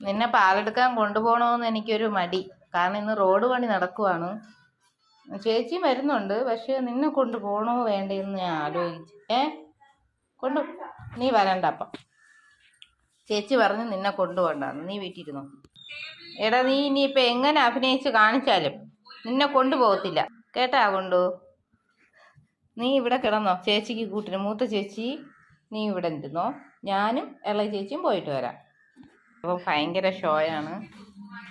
നിന്നെ പാലെടുക്കാൻ കൊണ്ടുപോകണമെന്ന് എനിക്കൊരു മടി. കാരണം ഇന്ന് റോഡ് പണി നടക്കുവാണ്. ചേച്ചി വരുന്നുണ്ട്, പക്ഷെ നിന്നെ കൊണ്ടുപോകണോ വേണ്ടേന്ന് ഞാൻ ആലോചിച്ചു. നീ വരണ്ട. അപ്പം ചേച്ചി പറഞ്ഞ് നിന്നെ കൊണ്ടുപോകണ്ടെന്ന്. നീ വീട്ടിലിരുന്നോ. എടാ, നീ ഇനിയിപ്പോൾ എങ്ങനെ അഭിനയിച്ച് കാണിച്ചാലും നിന്നെ കൊണ്ടുപോകത്തില്ല കേട്ടാ. നീ ഇവിടെ കിടന്നോ, ചേച്ചിക്ക് കൂട്ടിന്. മൂത്ത ചേച്ചി നീ ഇവിടെ ഇരുന്നോ, ഞാനും ഇളയ ചേച്ചിയും പോയിട്ട് വരാം. അപ്പോൾ ഭയങ്കര ഷോയാണ്.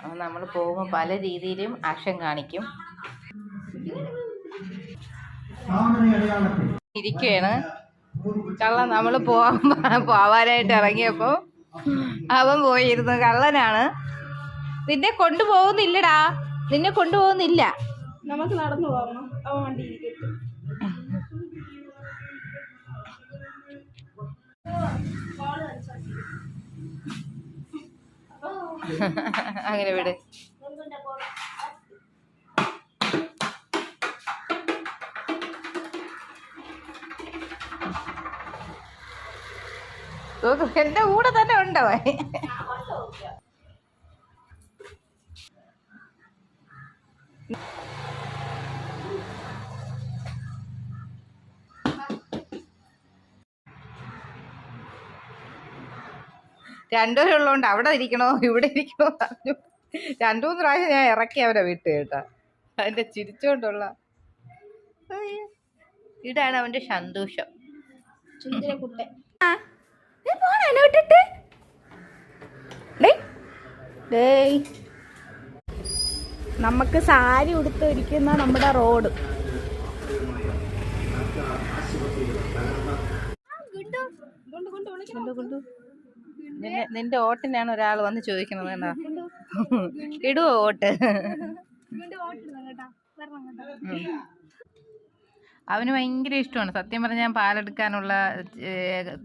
അപ്പോൾ നമ്മൾ പോകുമ്പോൾ പല രീതിയിലും ആക്ഷൻ കാണിക്കും. ഇരിക്കുകയാണ് കള്ളൻ. നമ്മൾ പോവാനായിട്ട് ഇറങ്ങിയപ്പോൾ അവൻ പോയിരുന്നു. കള്ളനാണ്. നിന്നെ കൊണ്ടുപോകുന്നില്ലടാ, നിന്നെ കൊണ്ടുപോകുന്നില്ല. നമുക്ക് നടന്നു പോകണം. അവൻ വണ്ടി ഇരിക്കട്ടെ. അങ്ങനെ വിട്. എന്റെ കൂടെ തന്നെ ഉണ്ടോ? രണ്ടുപേരുള്ളതുകൊണ്ട് അവിടെ ഇരിക്കണോ ഇവിടെ ഇരിക്കണോ പറഞ്ഞു. 2-3 പ്രാവശ്യം ഞാൻ ഇറക്കി അവരെ വിട്ട് കേട്ടാ. അതിന്റെ ചിരിച്ചോണ്ടുള്ള ഇതാണ് അവന്റെ സന്തോഷം. നമുക്ക് സാരി ഉടുത്തിരിക്കുന്ന നമ്മുടെ റോഡ്. നിന്റെ ഓട്ടിനാണ് ഒരാൾ വന്ന് ചോദിക്കണത്. എന്നാ ഇടുവോ ഓട്ട്? അവന് ഭയങ്കര ഇഷ്ടമാണ്. സത്യം പറഞ്ഞാൽ ഞാൻ പാലെടുക്കാനുള്ള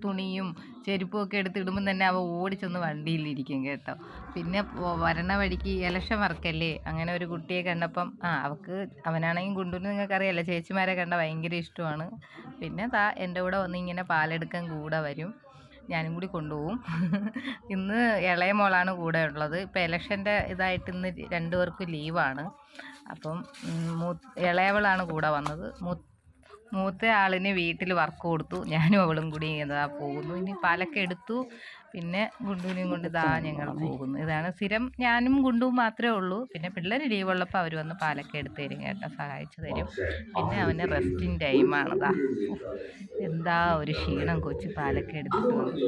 തുണിയും ചെരുപ്പും ഒക്കെ എടുത്തിടുമ്പം തന്നെ അവൻ ഓടിച്ചൊന്ന് വണ്ടിയിലിരിക്കും കേട്ടോ. പിന്നെ വരണ വഴിക്ക് ഇലക്ഷൻ വർക്കല്ലേ, അങ്ങനെ ഒരു കുട്ടിയെ കണ്ടപ്പം അവനാണെങ്കിൽ കൊണ്ടുവന്ന് നിങ്ങൾക്കറിയാമല്ലോ, ചേച്ചിമാരെ കണ്ട ഭയങ്കര ഇഷ്ടമാണ്. പിന്നെ എൻ്റെ കൂടെ വന്ന് ഇങ്ങനെ പാലെടുക്കാൻ കൂടെ വരും. ഞാനും കൂടി കൊണ്ടുപോകും. ഇന്ന് ഇളയ മോളാണ് കൂടെ ഉള്ളത്. ഇപ്പം ഇലക്ഷൻ്റെ ഇതായിട്ട് ഇന്ന് 2 പേർക്കും ലീവാണ്. അപ്പം ഇളയവളാണ് കൂടെ വന്നത്. മൂത്ത ആളിന് വീട്ടിൽ വർക്ക് കൊടുത്തു. ഞാനും അവളും കൂടി പോകുന്നു. ഇനി പാലൊക്കെ എടുത്തു. പിന്നെ ഗുണ്ടുവിനെയും കൊണ്ട് ഞങ്ങൾ പോകുന്നു. ഇതാണ് സ്ഥിരം. ഞാനും ഗുണ്ടുവും മാത്രമേ ഉള്ളൂ. പിന്നെ പിള്ളേർ ലീവുള്ളപ്പോൾ അവർ വന്ന് പാലൊക്കെ എടുത്ത് തരും കേട്ടോ, സഹായിച്ചു തരും. പിന്നെ അവന് റെസ്റ്റിംഗ് ടൈമാണ്. എന്താ ഒരു ക്ഷീണം കൊച്ചു പാലൊക്കെ എടുത്തിട്ട് വന്നു.